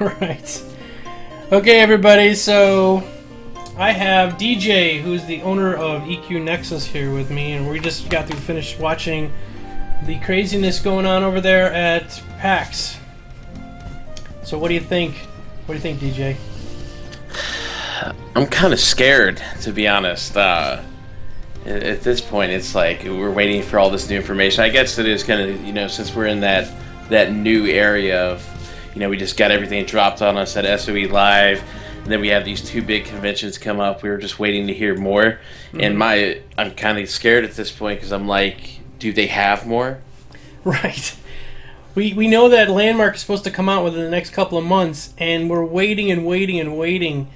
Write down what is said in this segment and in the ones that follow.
Right. Okay, everybody, so I have DJ, who's the owner of EQnexus, here with me, and we just got to finish watching the craziness going on over there at PAX. So what do you think? What do you think, DJ? I'm kind of scared, to be honest. At this point, it's like we're waiting for all this new information. I guess it is kind of, since we're in that new area of, we just got everything dropped on us at SOE Live, and then we have these two big conventions come up. We were just waiting to hear more, and I'm kind of scared at this point because I'm like, do they have more? Right. We know that Landmark is supposed to come out within the next couple of months, and we're waiting and waiting and waiting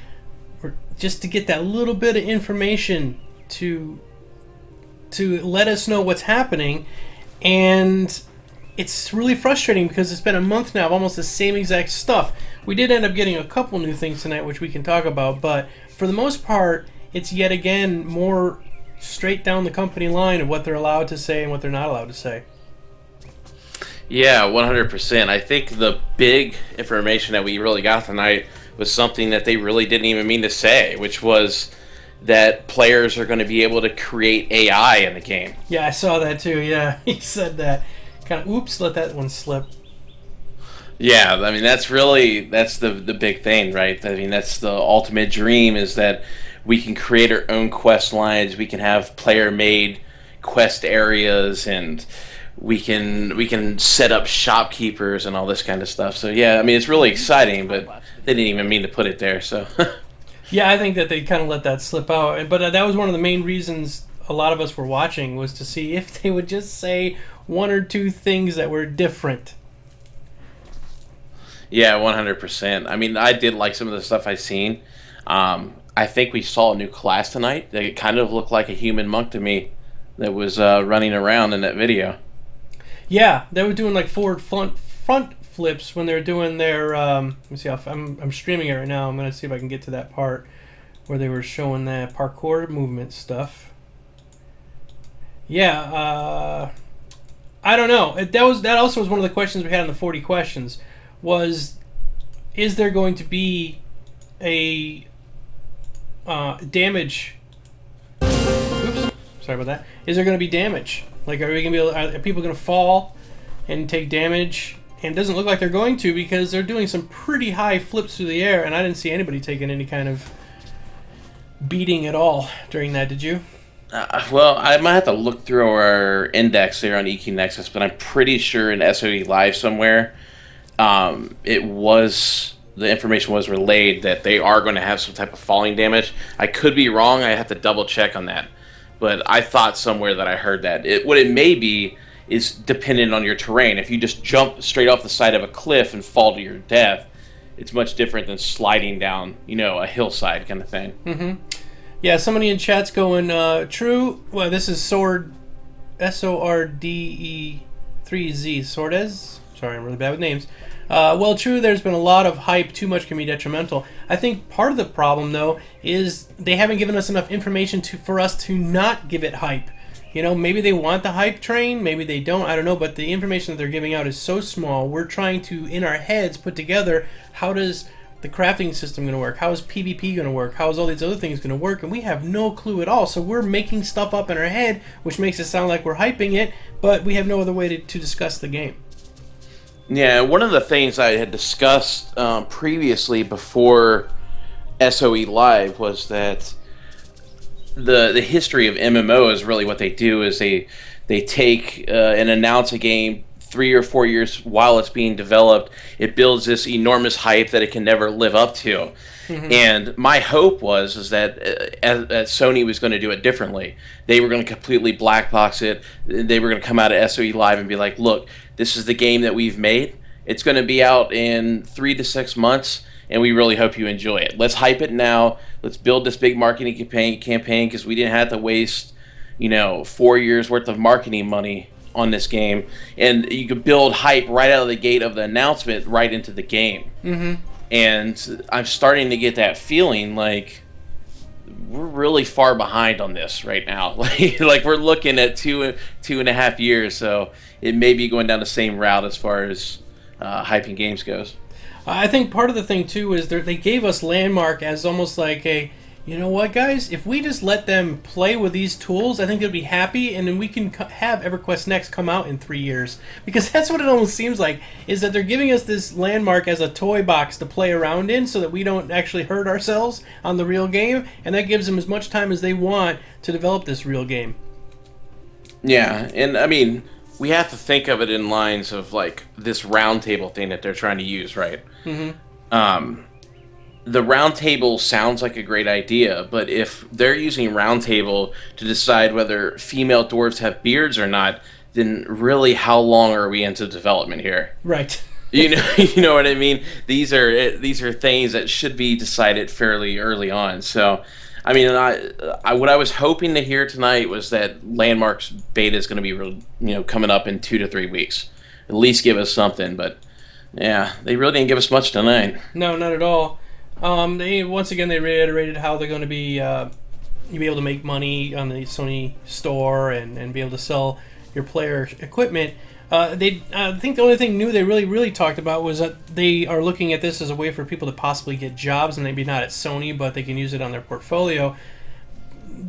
just to get that little bit of information to let us know what's happening. And it's really frustrating because it's been a month now of almost the same exact stuff. We did end up getting a couple new things tonight, which we can talk about, but for the most part, it's yet again more straight down the company line of what they're allowed to say and what they're not allowed to say. Yeah, 100%. I think the big information that we really got tonight was something that they really didn't even mean to say, which was that players are going to be able to create AI in the game. Yeah, I saw that too. Yeah, he said that. Kind of, oops, let that one slip. Yeah, I mean, that's the big thing, right? I mean, that's the ultimate dream, is that we can create our own quest lines, we can have player-made quest areas, and we can set up shopkeepers and all this kind of stuff. So yeah, I mean, it's really exciting, but they didn't even mean to put it there. So yeah, I think that they kind of let that slip out. But that was one of the main reasons a lot of us were watching, was to see if they would just say one or two things that were different. Yeah, 100%. I mean, I did like some of the stuff I've seen. I think we saw a new class tonight that kind of looked like a human monk to me that was running around in that video. Yeah, they were doing like forward front flips when they were doing their. Let me see. I'm streaming it right now. I'm gonna see if I can get to that part where they were showing that parkour movement stuff. Yeah, I don't know. That also was one of the questions we had in the 40 questions. Is there going to be a damage? Oops, sorry about that. Is there going to be damage? Like, are people going to fall and take damage? And it doesn't look like they're going to, because they're doing some pretty high flips through the air, and I didn't see anybody taking any kind of beating at all during that. Did you? Well, I might have to look through our index there on EQnexus, but I'm pretty sure in SOE Live somewhere, the information was relayed that they are going to have some type of falling damage. I could be wrong. I have to double check on that. But I thought somewhere that I heard that. What it may be is dependent on your terrain. If you just jump straight off the side of a cliff and fall to your death, it's much different than sliding down, a hillside kind of thing. Mm-hmm. Yeah, somebody in chat's going, true. Well, this is Sword, SORDE3Z, Sordes. Sorry, I'm really bad with names. Well, true, there's been a lot of hype. Too much can be detrimental. I think part of the problem, though, is they haven't given us enough information for us to not give it hype. Maybe they want the hype train, maybe they don't, I don't know, but the information that they're giving out is so small. We're trying to, in our heads, put together, how does the crafting system going to work? How is PvP going to work? How is all these other things going to work? And we have no clue at all. So we're making stuff up in our head, which makes it sound like we're hyping it, but we have no other way to discuss the game. Yeah, one of the things I had discussed previously before SOE Live was that the history of MMO is really what they do is they take and announce a game 3 or 4 years while it's being developed. It builds this enormous hype that it can never live up to. Mm-hmm. And my hope was that Sony was going to do it differently. They were going to completely black box it. They were going to come out of SOE Live and be like, look, this is the game that we've made. It's going to be out in 3 to 6 months, and we really hope you enjoy it. Let's hype it now. Let's build this big marketing campaign because we didn't have to waste, 4 years worth of marketing money on this game. And you could build hype right out of the gate of the announcement right into the game. Mm-hmm. And I'm starting to get that feeling like we're really far behind on this right now. Like we're looking at 2.5 years, so it may be going down the same route as far as hyping games goes. I think part of the thing too is they gave us Landmark as almost like a, you know what, guys? If we just let them play with these tools, I think they'll be happy, and then we can have EverQuest Next come out in 3 years. Because that's what it almost seems like, is that they're giving us this Landmark as a toy box to play around in so that we don't actually hurt ourselves on the real game, and that gives them as much time as they want to develop this real game. Yeah, and I mean, we have to think of it in lines of like this roundtable thing that they're trying to use, right? Mm-hmm. The roundtable sounds like a great idea, but if they're using roundtable to decide whether female dwarves have beards or not, then really, how long are we into development here? Right. You know what I mean. These are things that should be decided fairly early on. So, I mean, what I was hoping to hear tonight was that Landmark's beta is going to be coming up in 2 to 3 weeks. At least give us something, but yeah, they really didn't give us much tonight. No, not at all. They reiterated how they're going to be you'll be able to make money on the Sony store and be able to sell your player equipment. I think the only thing new they really talked about was that they are looking at this as a way for people to possibly get jobs, and maybe not at Sony, but they can use it on their portfolio.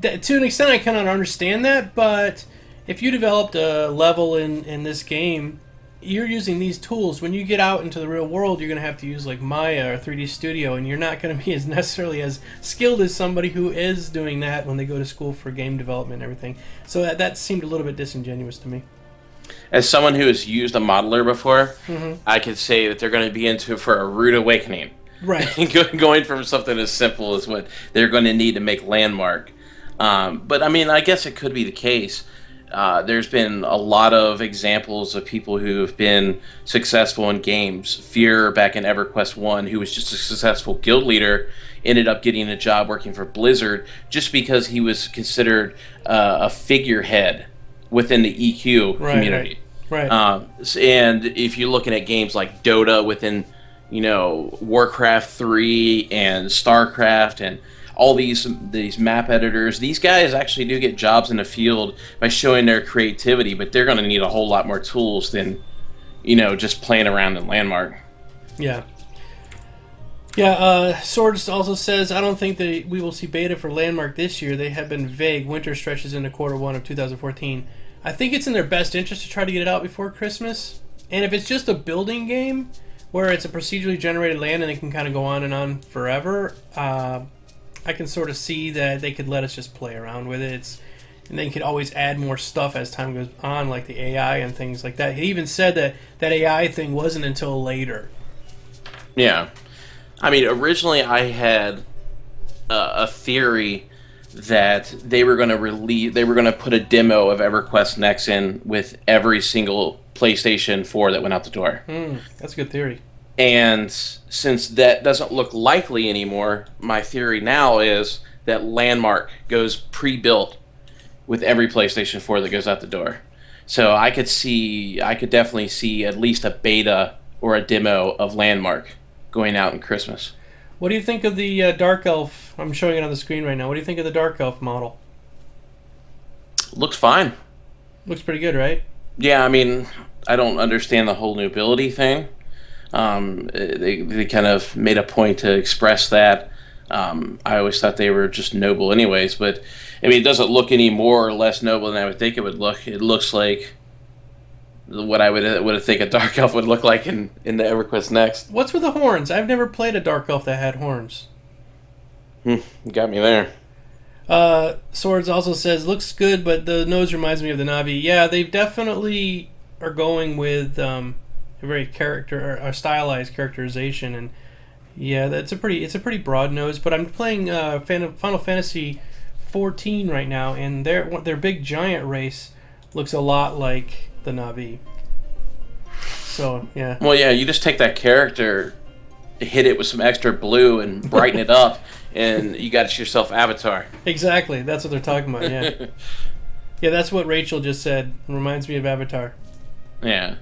To an extent, I kind of understand that, but if you developed a level in this game, you're using these tools. When you get out into the real world, you're going to have to use like Maya or 3D Studio, and you're not going to be necessarily as skilled as somebody who is doing that when they go to school for game development and everything. So that seemed a little bit disingenuous to me. As someone who has used a modeler before, I could say that they're going to be into it for a rude awakening. Right. Going from something as simple as what they're going to need to make Landmark. But I mean, I guess it could be the case. There's been a lot of examples of people who have been successful in games. Fear, back in EverQuest 1, who was just a successful guild leader, ended up getting a job working for Blizzard just because he was considered a figurehead within the EQ community. Right. And if you're looking at games like Dota within, Warcraft 3 and StarCraft and all these map editors, these guys actually do get jobs in the field by showing their creativity, but they're going to need a whole lot more tools than, just playing around in Landmark. Yeah. Yeah, Swords also says, I don't think that we will see beta for Landmark this year. They have been vague. Winter stretches into Q1 of 2014. I think it's in their best interest to try to get it out before Christmas. And if it's just a building game, where it's a procedurally generated land and it can kind of go on and on forever, I can sort of see that they could let us just play around with it. And they could always add more stuff as time goes on, like the AI and things like that. He even said that AI thing wasn't until later. Yeah. I mean, originally I had a theory that they were going to put a demo of EverQuest Next in with every single PlayStation 4 that went out the door. That's a good theory. And since that doesn't look likely anymore, my theory now is that Landmark goes pre-built with every PlayStation 4 that goes out the door. So I could definitely see at least a beta or a demo of Landmark going out in Christmas. What do you think of the Dark Elf? I'm showing it on the screen right now. What do you think of the Dark Elf model? Looks fine. Looks pretty good, right? Yeah, I mean, I don't understand the whole nobility thing. They kind of made a point to express that. I always thought they were just noble anyways, but I mean, it doesn't look any more or less noble than I would think it would look. It looks like what I would think a Dark Elf would look like in the EverQuest Next. What's with the horns? I've never played a Dark Elf that had horns. You got me there. Swords also says, looks good, but the nose reminds me of the Navi. Yeah, they definitely are going with a very stylized characterization, and yeah, it's a pretty broad nose. But I'm playing Final Fantasy 14 right now, and their big giant race looks a lot like the Navi. So yeah. Well, yeah, you just take that character, hit it with some extra blue, and brighten it up, and you got yourself Avatar. Exactly, that's what they're talking about. Yeah. Yeah, that's what Rachel just said. It reminds me of Avatar. Yeah.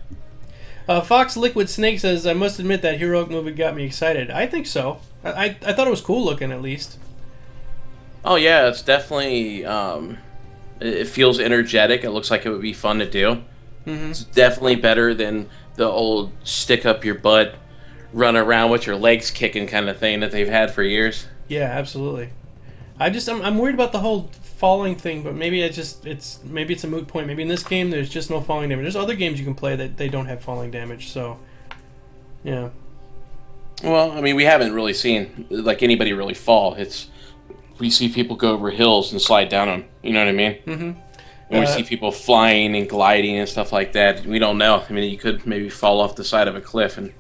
Fox Liquid Snake says, I must admit that heroic movie got me excited. I think so. I thought it was cool looking, at least. Oh yeah, it's definitely it feels energetic. It looks like it would be fun to do. Mm-hmm. It's definitely better than the old stick up your butt run around with your legs kicking kind of thing that they've had for years. Yeah, absolutely. I'm worried about the whole falling thing, but maybe it's a moot point. Maybe in this game there's just no falling damage. There's other games you can play that they don't have falling damage, so yeah. Well, I mean, we haven't really seen like anybody really fall. We see people go over hills and slide down them. You know what I mean? Mm-hmm. And we see people flying and gliding and stuff like that. We don't know. I mean, you could maybe fall off the side of a cliff and.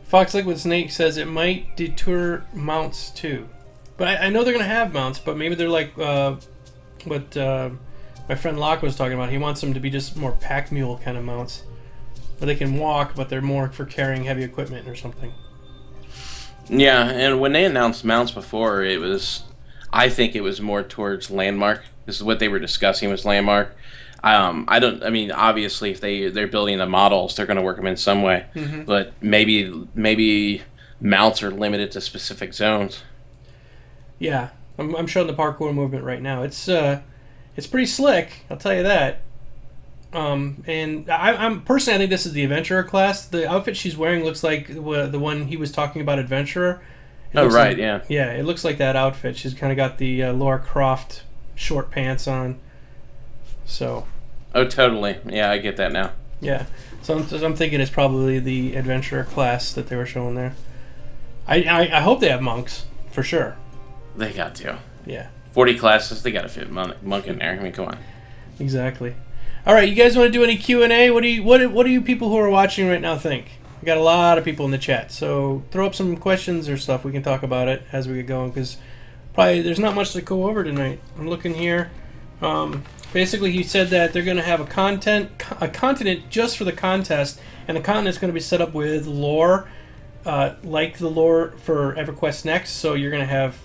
Fox Liquid Snake says it might deter mounts too, but I know they're gonna have mounts, but maybe they're like what my friend Locke was talking about. He wants them to be just more pack mule kind of mounts, where they can walk, but they're more for carrying heavy equipment or something. Yeah, and when they announced mounts before, I think it was more towards Landmark. This is what they were discussing was Landmark. Obviously, if they're building the models, they're going to work them in some way. Mm-hmm. But maybe mounts are limited to specific zones. Yeah, I'm showing the parkour movement right now. It's pretty slick, I'll tell you that. And I'm personally, I think this is the Adventurer class. The outfit she's wearing looks like the one he was talking about, Adventurer. Yeah. Yeah, it looks like that outfit. She's kind of got the Lara Croft short pants on. So. Oh, totally. Yeah, I get that now. Yeah. So I'm thinking it's probably the Adventurer class that they were showing there. I hope they have monks, for sure. They got to. Yeah. 40 classes, they got to fit monk in there. I mean, come on. Exactly. All right, you guys want to do any Q&A? What do you people who are watching right now think? We got a lot of people in the chat, so throw up some questions or stuff. We can talk about it as we get going, because probably there's not much to go over tonight. I'm looking here. Basically, he said that they're going to have a continent just for the contest, and the continent's going to be set up with lore, like the lore for EverQuest Next. So you're going to have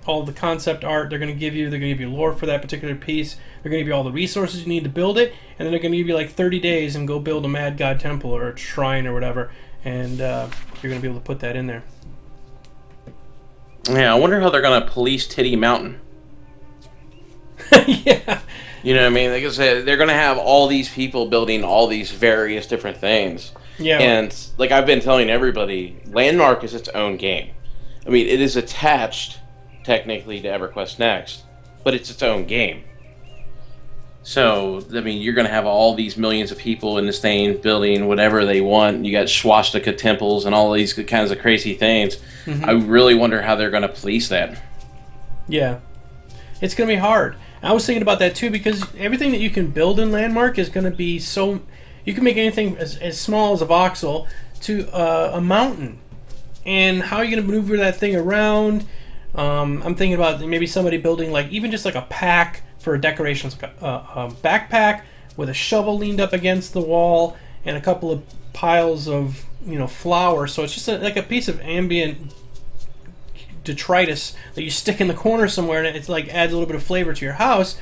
all the concept art they're going to give you lore for that particular piece. They're going to give you all the resources you need to build it, and then they're going to give you like 30 days and go build a Mad God Temple or a shrine or whatever, and you're going to be able to put that in there. Yeah, I wonder how they're going to police Titty Mountain. Yeah. You know what I mean? Like I said, they're going to have all these people building all these various different things. Yeah. And like I've been telling everybody, Landmark is its own game. I mean, it is attached technically to EverQuest Next, but it's its own game. So, I mean, you're going to have all these millions of people in this thing building whatever they want. You got swastika temples and all these kinds of crazy things. Mm-hmm. I really wonder how they're going to police that. Yeah. It's going to be hard. I was thinking about that too, because everything that you can build in Landmark is going to be so... You can make anything as small as a voxel to a mountain. And how are you going to maneuver that thing around? I'm thinking about maybe somebody building like even just like a pack for decorations, like a backpack with a shovel leaned up against the wall and a couple of piles of flour. So it's just like a piece of ambient detritus that you stick in the corner somewhere, and it's like adds a little bit of flavor to your house.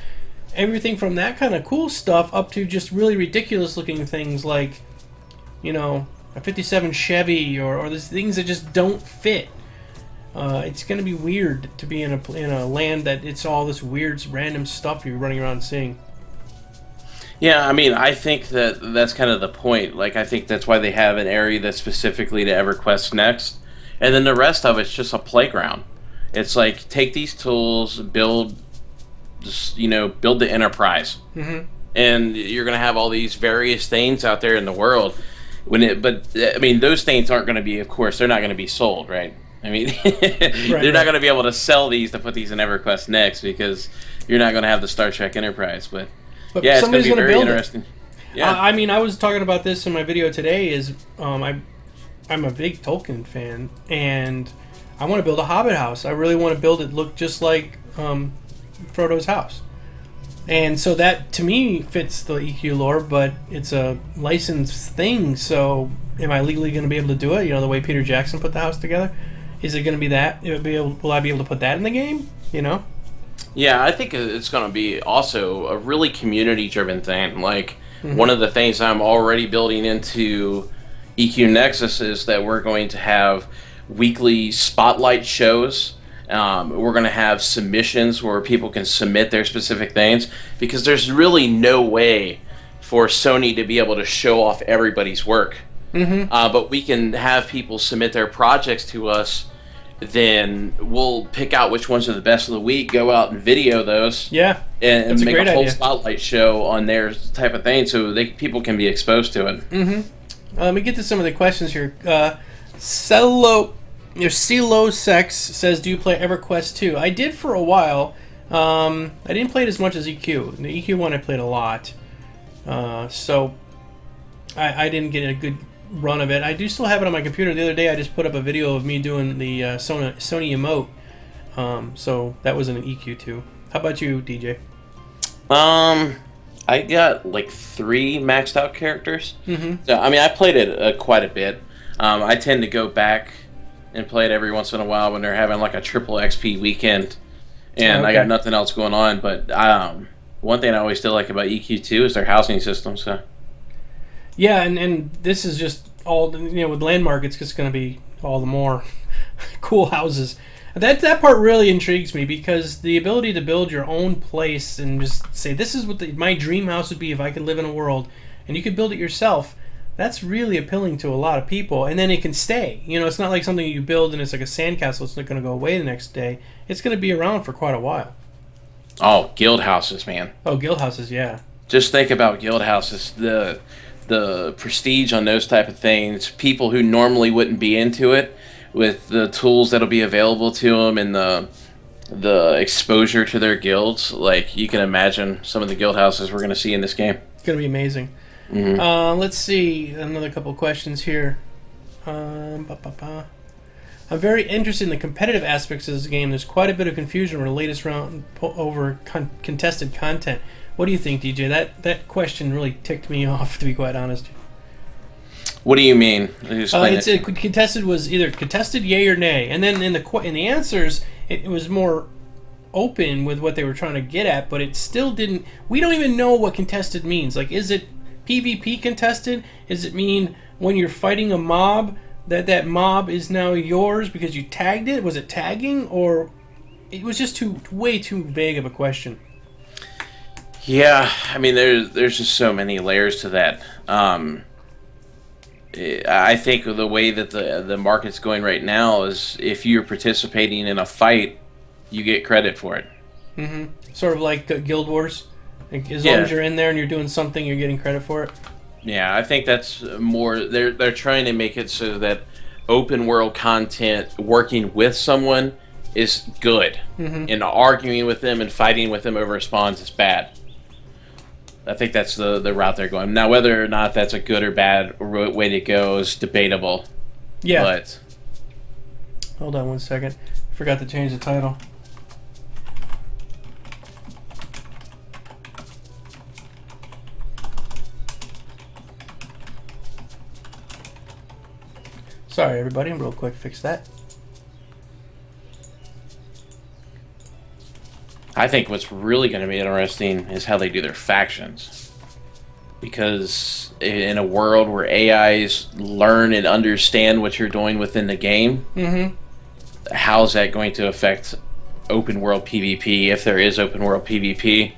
Everything from that kind of cool stuff up to just really ridiculous looking things like a 57 Chevy or these things that just don't fit. It's going to be weird to be in a land that it's all this weird random stuff you're running around seeing. Yeah, I mean, I think that's kind of the point. Like, I think that's why they have an area that's specifically to EverQuest Next, and then the rest of it's just a playground. It's like take these tools, build the Enterprise, mm-hmm. and you're going to have all these various things out there in the world. But I mean, those things aren't going to be, of course, they're not going to be sold, right? I mean, they're not going to be able to sell these to put these in EverQuest Next because you're not going to have the Star Trek Enterprise. But yeah, it's going to be very interesting. Yeah. I mean, I was talking about this in my video today. I'm a big Tolkien fan, and I want to build a Hobbit house. I really want to build it look just like Frodo's house. And so that, to me, fits the EQ lore, but it's a licensed thing, so am I legally going to be able to do it? The way Peter Jackson put the house together? Is it going to be that? Will I be able to put that in the game? Yeah, I think it's going to be also a really community-driven thing. Like, mm-hmm. One of the things I'm already building into EQnexus is that we're going to have weekly spotlight shows. We're going to have submissions where people can submit their specific things, because there's really no way for Sony to be able to show off everybody's work. but we can have people submit their projects to us. Then we'll pick out which ones are the best of the week, go out and video those, and make a whole spotlight show on their type of thing, so people can be exposed to it. Let me get to some of the questions here. CeLo Sex says, "Do you play EverQuest 2?" I did for a while. I didn't play it as much as EQ. The EQ one I played a lot, so I didn't get a good run of it. I do still have it on my computer. The other day I just put up a video of me doing the Sony emote, so that was an EQ2. How about you, DJ? I got like 3 maxed out characters. So, I mean, I played it quite a bit. I tend to go back and play it every once in a while when they're having like a triple XP weekend and I got nothing else going on. But one thing I always still like about EQ2 is their housing system. So yeah, and this is just all, with Landmark, it's just going to be all the more cool houses. That part really intrigues me, because the ability to build your own place and just say, this is what my dream house would be if I could live in a world, and you could build it yourself, that's really appealing to a lot of people. And then it can stay. It's not like something you build and it's like a sandcastle, it's not going to go away the next day. It's going to be around for quite a while. Oh, guild houses, man. Oh, guild houses, yeah. Just think about guild houses. The prestige on those type of things, people who normally wouldn't be into it, with the tools that'll be available to them and the exposure to their guilds, like you can imagine some of the guild houses we're going to see in this game. It's going to be amazing. Let's see, another couple of questions here. I'm very interested in the competitive aspects of this game. There's quite a bit of confusion over the latest round over contested content. What do you think, DJ? That question really ticked me off, to be quite honest. What do you mean? Contested was either contested, yay or nay, and then in the answers, it was more open with what they were trying to get at, but it still didn't. We don't even know what contested means. Like, is it PvP contested? Does it mean when you're fighting a mob that mob is now yours because you tagged it? Was it tagging, or it was just way too vague of a question? Yeah, I mean, there's just so many layers to that. I think the way that the market's going right now is if you're participating in a fight, you get credit for it. Sort of like Guild Wars. Like, as long as you're in there and you're doing something, you're getting credit for it. Yeah, I think that's more. They're trying to make it so that open world content working with someone is good, and arguing with them and fighting with them over spawns is bad. I think that's the route they're going. Now, whether or not that's a good or bad way to go is debatable. Yeah. But hold on one second. I forgot to change the title. Sorry, everybody. I'm real quick. Fix that. I think what's really going to be interesting is how they do their factions. Because in a world where AIs learn and understand what you're doing within the game, how's that going to affect open world PvP, if there is open world PvP?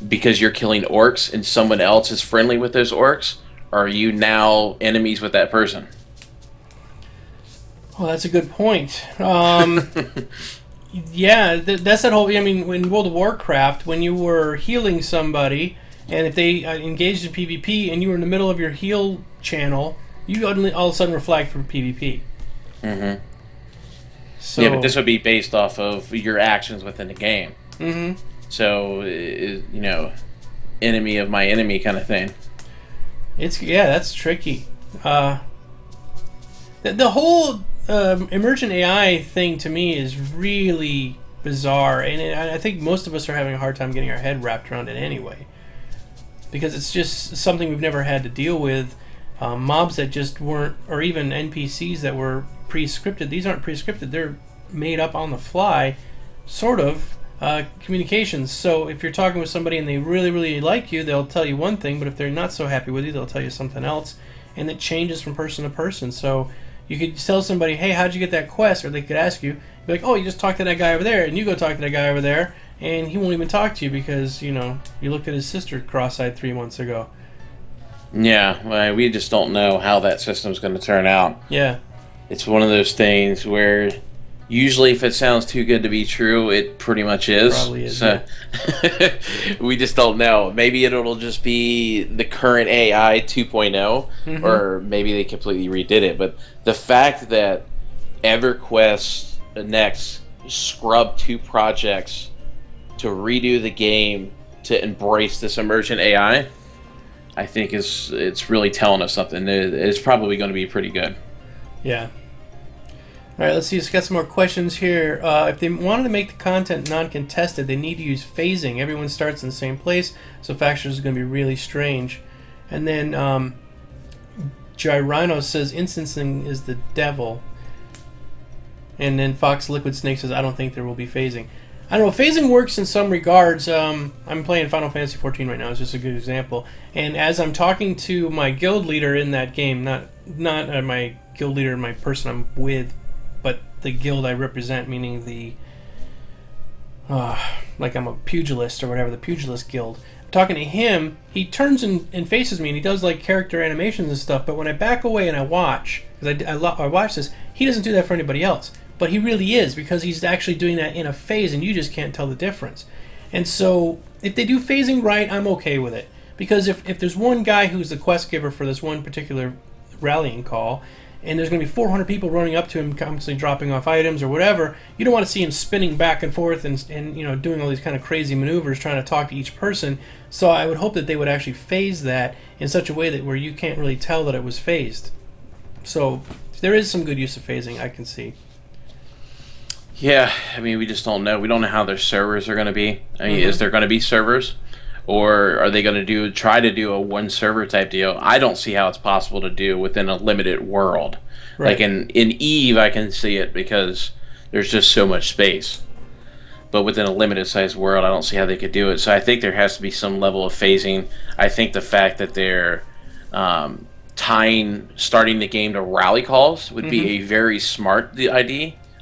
Because you're killing orcs and someone else is friendly with those orcs, or are you now enemies with that person? Well, that's a good point. Yeah, that's that whole. I mean, in World of Warcraft, when you were healing somebody, and if they engaged in PvP, and you were in the middle of your heal channel, you all of a sudden were flagged for PvP. So, yeah, but this would be based off of your actions within the game. So, enemy of my enemy kind of thing. That's tricky. The whole emergent AI thing to me is really bizarre, and I think most of us are having a hard time getting our head wrapped around it anyway, because it's just something we've never had to deal with. Mobs that just weren't, or even NPCs that were pre-scripted. These aren't pre-scripted; they're made up on the fly, sort of. Communications. So if you're talking with somebody and they really, really like you, they'll tell you one thing, but if they're not so happy with you, they'll tell you something else, and it changes from person to person. So you could tell somebody, hey, how'd you get that quest? Or they could ask you, be like, oh, you just talked to that guy over there, and you go talk to that guy over there, and he won't even talk to you because, you looked at his sister cross-eyed 3 months ago. Yeah, well, we just don't know how that system's going to turn out. Yeah. It's one of those things where usually if it sounds too good to be true, it pretty much is. Probably is. So Yeah. we just don't know. Maybe it'll just be the current AI 2.0, or maybe they completely redid it. But the fact that EverQuest Next scrubbed 2 projects to redo the game to embrace this emergent AI, I think it's really telling us something. It's probably going to be pretty good. Yeah. All right, let's see. Let's get some more questions here. If they wanted to make the content non-contested, they need to use phasing. Everyone starts in the same place, so factions are going to be really strange. And then Gyrino says instancing is the devil. And then Fox Liquid Snake says, I don't think there will be phasing. I don't know. Phasing works in some regards. I'm playing Final Fantasy XIV right now. It's just a good example. And as I'm talking to my guild leader in that game, not my guild leader, my person I'm with, but the guild I represent, meaning the like I'm a pugilist or whatever, the pugilist guild. I'm talking to him. He turns and faces me, and he does like character animations and stuff. But when I back away and I watch, because I watch this, he doesn't do that for anybody else. But he really is, because he's actually doing that in a phase, and you just can't tell the difference. And so, if they do phasing right, I'm okay with it. Because if there's one guy who's the quest giver for this one particular rallying call, and there's going to be 400 people running up to him, constantly dropping off items or whatever, you don't want to see him spinning back and forth and doing all these kind of crazy maneuvers trying to talk to each person. So I would hope that they would actually phase that in such a way that where you can't really tell that it was phased. So there is some good use of phasing, I can see. Yeah, I mean, we just don't know. We don't know how their servers are going to be. I mean, is there going to be servers? Or are they going to try to do a one server type deal? I don't see how it's possible to do within a limited world. Right. Like in Eve, I can see it because there's just so much space. But within a limited sized world, I don't see how they could do it. So I think there has to be some level of phasing. I think the fact that they're starting the game to rally calls would be a very smart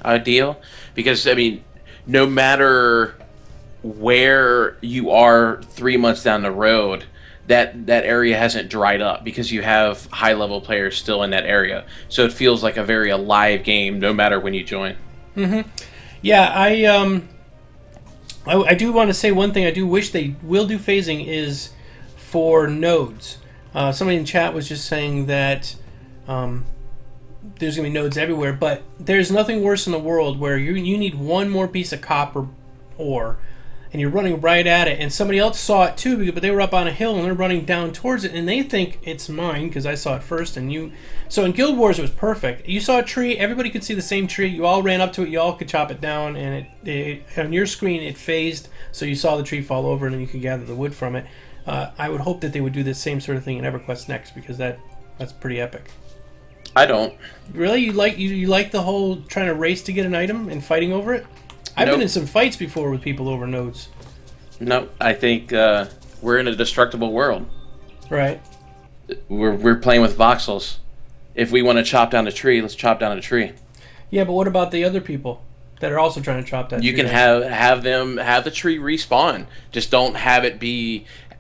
ideal. Because, I mean, no matter where you are 3 months down the road, that area hasn't dried up because you have high level players still in that area. So it feels like a very alive game no matter when you join. Yeah, I do want to say one thing I do wish they will do phasing is for nodes. Somebody in chat was just saying that there's going to be nodes everywhere, but there's nothing worse in the world where you need one more piece of copper ore, and you're running right at it, and somebody else saw it too, but they were up on a hill and they're running down towards it, and they think it's mine because I saw it first. So in Guild Wars it was perfect. You saw a tree, everybody could see the same tree, you all ran up to it, you all could chop it down, and it on your screen it phased, so you saw the tree fall over and then you could gather the wood from it. I would hope that they would do the same sort of thing in EverQuest Next, because that's pretty epic. I don't. Really? You like the whole trying to race to get an item and fighting over it? I've been in some fights before with people over nodes. No, I think we're in a destructible world. Right. We're playing with voxels. If we want to chop down a tree, let's chop down a tree. Yeah, but what about the other people that are also trying to chop that tree? You can have the tree respawn. Just don't have it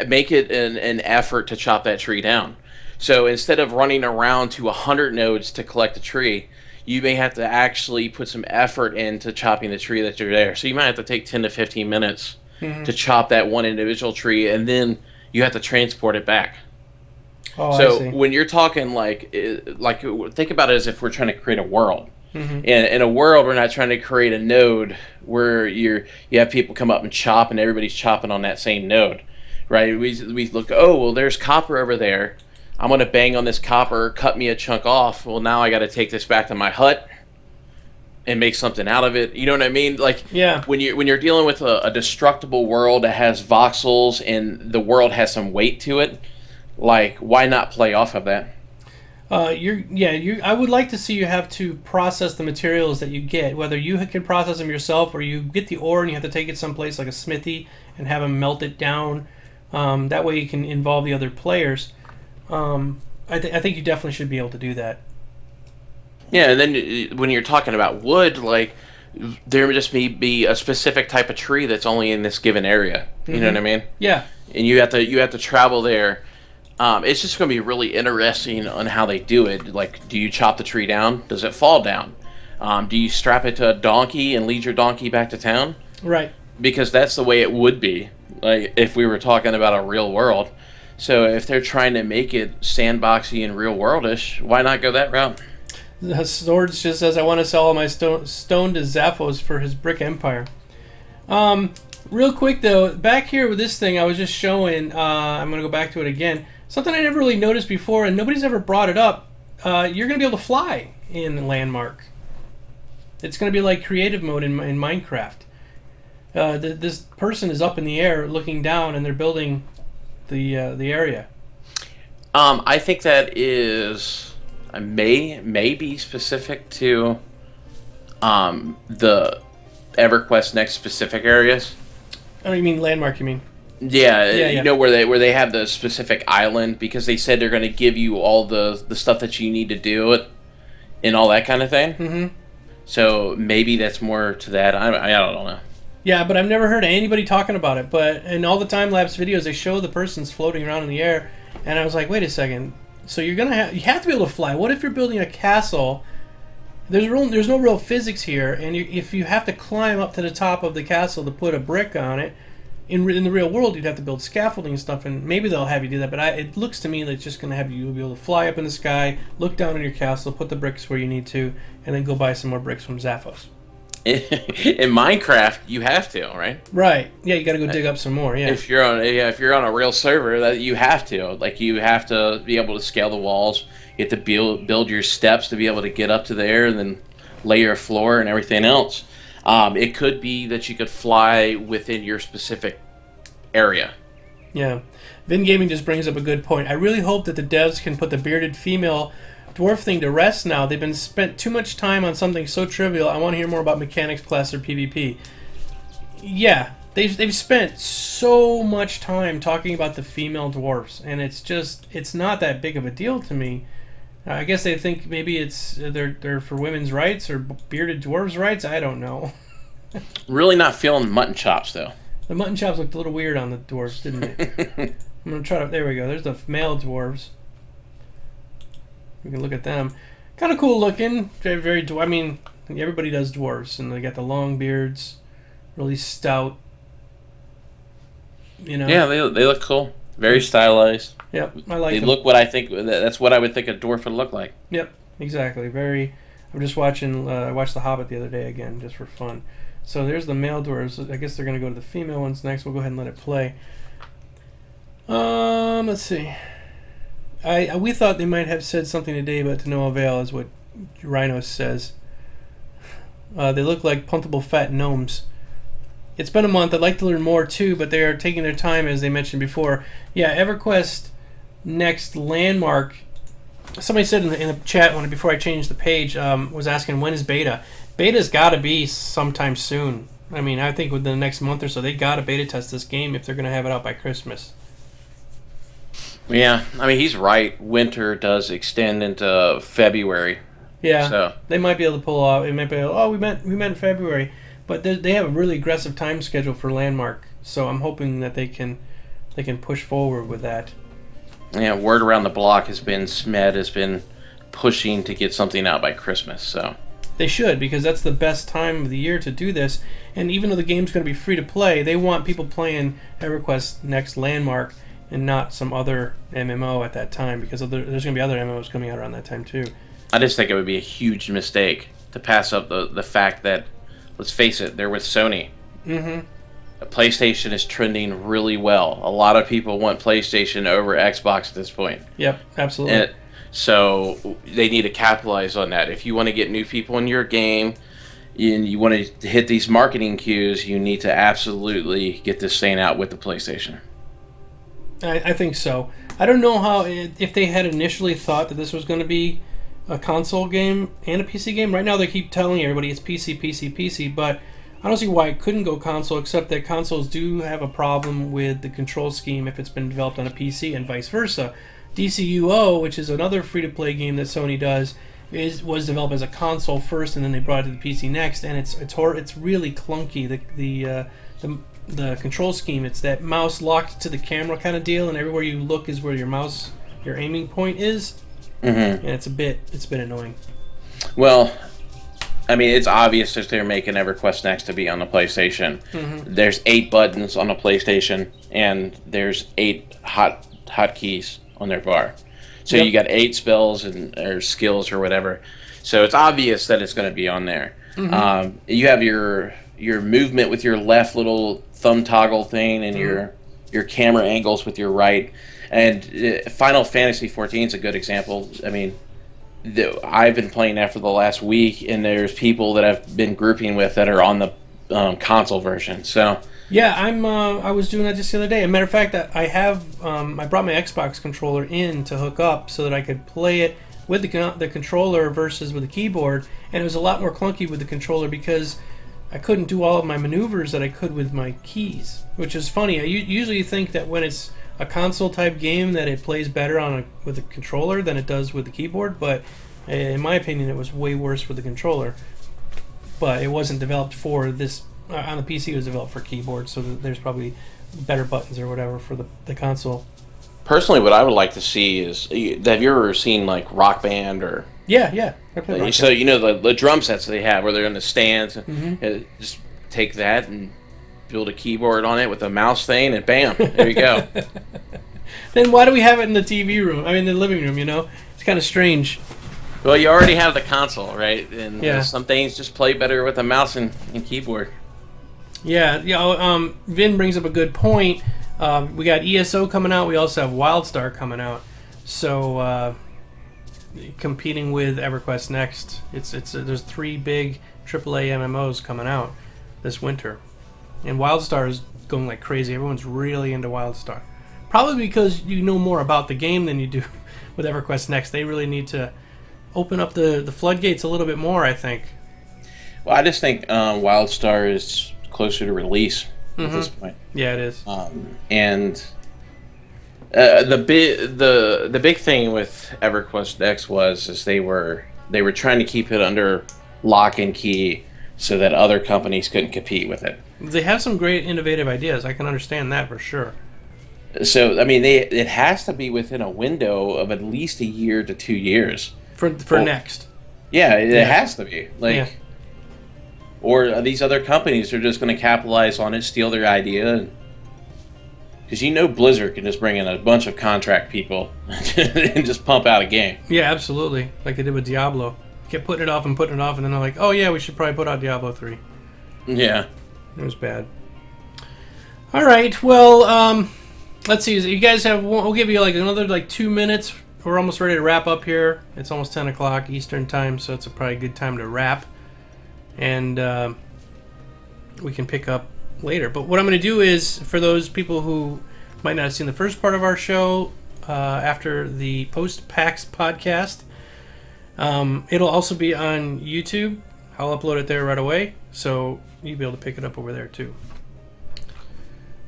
make it an effort to chop that tree down. So instead of running around to 100 nodes to collect a tree, you may have to actually put some effort into chopping the tree that you're there. So you might have to take 10 to 15 minutes to chop that one individual tree, and then you have to transport it back. Oh, so I see. when you're talking like think about it as if we're trying to create a world. In a world, we're not trying to create a node where you have people come up and chop, and everybody's chopping on that same node, right? We look, oh, well, there's copper over there. I'm going to bang on this copper, cut me a chunk off. Well, now I got to take this back to my hut and make something out of it. You know what I mean? Like, yeah. When you're dealing with a destructible world that has voxels and the world has some weight to it, like, why not play off of that? I would like to see you have to process the materials that you get, whether you can process them yourself or you get the ore and you have to take it someplace like a smithy and have them melt it down. That way you can involve the other players. I think you definitely should be able to do that. Yeah, and then when you're talking about wood, like, there would just be a specific type of tree that's only in this given area. You know what I mean? Yeah. And you have to travel there It's just going to be really interesting on how they do it. Like, do you chop the tree down? Does it fall down? Do you strap it to a donkey and lead your donkey back to town? Right. Because that's the way it would be, like if we were talking about a real world. So if they're trying to make it sandboxy and real worldish, why not go that route? The Swords just says, I want to sell all my stone to Zaphos for his brick empire. Real quick, though, back here with this thing, I was just showing, I'm going to go back to it again. Something I never really noticed before, and nobody's ever brought it up. You're going to be able to fly in Landmark. It's going to be like creative mode in Minecraft. This person is up in the air looking down, and they're building the area. I think that is may be specific to the EverQuest next specific areas. Oh, you mean Landmark? You mean? Yeah, you know where they have the specific island, because they said they're going to give you all the stuff that you need to do it and all that kind of thing. Mm-hmm. So maybe that's more to that. I don't know. Yeah, but I've never heard anybody talking about it. But in all the time-lapse videos, they show the person's floating around in the air, and I was like, wait a second. So you have to be able to fly. What if you're building a castle? There's no real physics here, and if you have to climb up to the top of the castle to put a brick on it, in the real world, you'd have to build scaffolding and stuff, and maybe they'll have you do that, but it looks to me like it's just going to have you be able to fly up in the sky, look down on your castle, put the bricks where you need to, and then go buy some more bricks from Zaphos. In Minecraft, you have to, right? Right. Yeah, you got to go dig up some more. Yeah. If you're on a real server, that you have to. Like, you have to be able to scale the walls. You have to build your steps to be able to get up to there, and then lay your floor and everything else. It could be that you could fly within your specific area. Yeah. Vin Gaming just brings up a good point. I really hope that the devs can put the bearded female dwarf thing to rest now. They've been spent too much time on something so trivial. I want to hear more about mechanics, class, or PvP. Yeah, they've spent so much time talking about the female dwarfs, and it's not that big of a deal to me. I guess they think maybe they're for women's rights or bearded dwarves' rights. I don't know. Really not feeling mutton chops, though. The mutton chops looked a little weird on the dwarves, didn't they? I'm going to try to... There we go. There's the male dwarves. We can look at them. Kind of cool looking. Very, very... I mean, everybody does dwarves, and they got the long beards. Really stout. You know? Yeah, they look cool. Very stylized. Yep, I like them. They look what I think... That's what I would think a dwarf would look like. Yep, exactly. Very... I'm just watching... I watched The Hobbit the other day again, just for fun. So there's the male dwarves. I guess they're going to go to the female ones next. We'll go ahead and let it play. Let's see. We thought they might have said something today, but to no avail, is what Rhino says. They look like puntable fat gnomes. It's been a month. I'd like to learn more too, but they are taking their time, as they mentioned before. Yeah, EverQuest next landmark. Somebody said in the chat before I changed the page, was asking when is beta. Beta's got to be sometime soon. I mean, I think within the next month or so, they got to beta test this game if they're going to have it out by Christmas. Yeah, I mean, he's right. Winter does extend into February. Yeah, so they might be able to pull off. It might be, we meant February, but they have a really aggressive time schedule for Landmark. So I'm hoping that they can push forward with that. Yeah, word around the block has been SMED has been pushing to get something out by Christmas. So they should, because that's the best time of the year to do this. And even though the game's going to be free to play, they want people playing EverQuest next Landmark and not some other MMO at that time, because there's going to be other MMOs coming out around that time too. I just think it would be a huge mistake to pass up the fact that, let's face it, they're with Sony. Mm-hmm. PlayStation is trending really well. A lot of people want PlayStation over Xbox at this point. Yep, absolutely. So they need to capitalize on that. If you want to get new people in your game and you want to hit these marketing cues, you need to absolutely get this thing out with the PlayStation. I think so. I don't know if they had initially thought that this was going to be a console game and a PC game. Right now they keep telling everybody it's PC, PC, PC, but I don't see why it couldn't go console, except that consoles do have a problem with the control scheme if it's been developed on a PC and vice versa. DCUO, which is another free-to-play game that Sony does, was developed as a console first, and then they brought it to the PC next, and it's really clunky. the control scheme. It's that mouse locked to the camera kind of deal, and everywhere you look is where your aiming point is. And it's a bit annoying. Well, I mean, it's obvious that they're making EverQuest Next to be on the PlayStation. There's 8 buttons on the PlayStation, and there's 8 hotkeys on their bar. So you got 8 spells or skills or whatever. So it's obvious that it's going to be on there. You have your movement with your left little thumb toggle thing, and your camera angles with your right. And Final Fantasy XIV is a good example. I mean, I've been playing that for the last week, and there's people that I've been grouping with that are on the console version. So yeah, I was doing that just the other day. As a matter of fact, I brought my Xbox controller in to hook up so that I could play it with the controller versus with the keyboard, and it was a lot more clunky with the controller because I couldn't do all of my maneuvers that I could with my keys, which is funny. I usually think that when it's a console type game that it plays better with the controller than it does with the keyboard, but in my opinion it was way worse with the controller. But it wasn't developed for this on the PC. It was developed for keyboard, so there's probably better buttons or whatever for the console. Personally, what I would like to see is, have you ever seen like Rock Band or yeah I play Rock so Band. you know the drum sets they have where they're in the stands, and just take that and build a keyboard on it with a mouse thing, and bam, there you go. Then why do we have it in the TV room? I mean, the living room, It's kind of strange. Well, you already have the console, right? And some things just play better with a mouse and keyboard. Yeah. Vin brings up a good point. We got ESO coming out. We also have WildStar coming out. So, competing with EverQuest Next, there's 3 big AAA MMOs coming out this winter. And WildStar is going like crazy. Everyone's really into WildStar. Probably because you know more about the game than you do with EverQuest Next. They really need to open up the floodgates a little bit more, I think. Well, I just think WildStar is closer to release at this point. Yeah, it is. And the big thing with EverQuest Next is they were trying to keep it under lock and key so that other companies couldn't compete with it. They have some great innovative ideas. I can understand that for sure. So, I mean, it has to be within a window of at least a year to 2 years. For Next. Yeah, it has to be. Or these other companies are just going to capitalize on it, steal their idea. Because Blizzard can just bring in a bunch of contract people and just pump out a game. Yeah, absolutely. Like they did with Diablo. Kept putting it off, and then they're like, oh yeah, we should probably put out Diablo 3. Yeah. It was bad. All right, well, let's see. You guys we'll give you like another 2 minutes. We're almost ready to wrap up here. It's almost 10 o'clock Eastern time, so it's probably a good time to wrap. And we can pick up later. But what I'm going to do is, for those people who might not have seen the first part of our show, after the post-Pax podcast, it'll also be on YouTube. I'll upload it there right away, so you'll be able to pick it up over there too.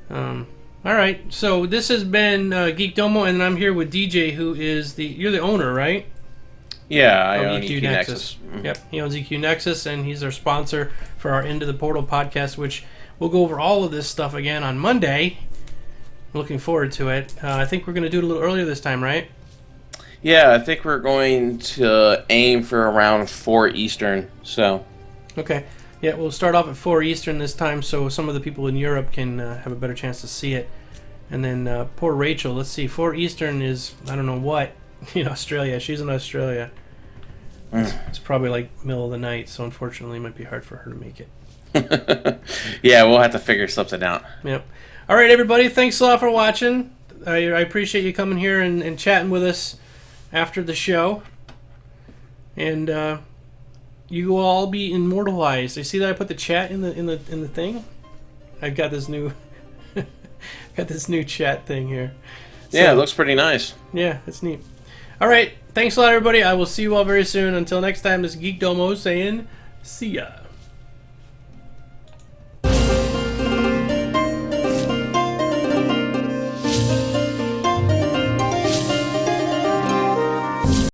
All right, so this has been Geekdomo, and I'm here with DJ, who is you're the owner, right? Yeah, I own EQnexus. Yep, he owns EQnexus, and he's our sponsor for our Into the Portal podcast, which we'll go over all of this stuff again on Monday. I'm looking forward to it. I think we're going to do it a little earlier this time, right? Yeah, I think we're going to aim for around 4 Eastern. So. Okay. Yeah, we'll start off at 4 Eastern this time, so some of the people in Europe can have a better chance to see it. And then poor Rachel, let's see, 4 Eastern is, I don't know what, in Australia. She's in Australia. It's probably like middle of the night, so unfortunately it might be hard for her to make it. Yeah, we'll have to figure something out. Yep. All right, everybody, thanks a lot for watching. I appreciate you coming here and chatting with us after the show. And you will all be immortalized. You see that I put the chat in the thing? I've got this new chat thing here. So, yeah, it looks pretty nice. Yeah, it's neat. All right, thanks a lot, everybody. I will see you all very soon. Until next time, this is Geekdomo saying, see ya.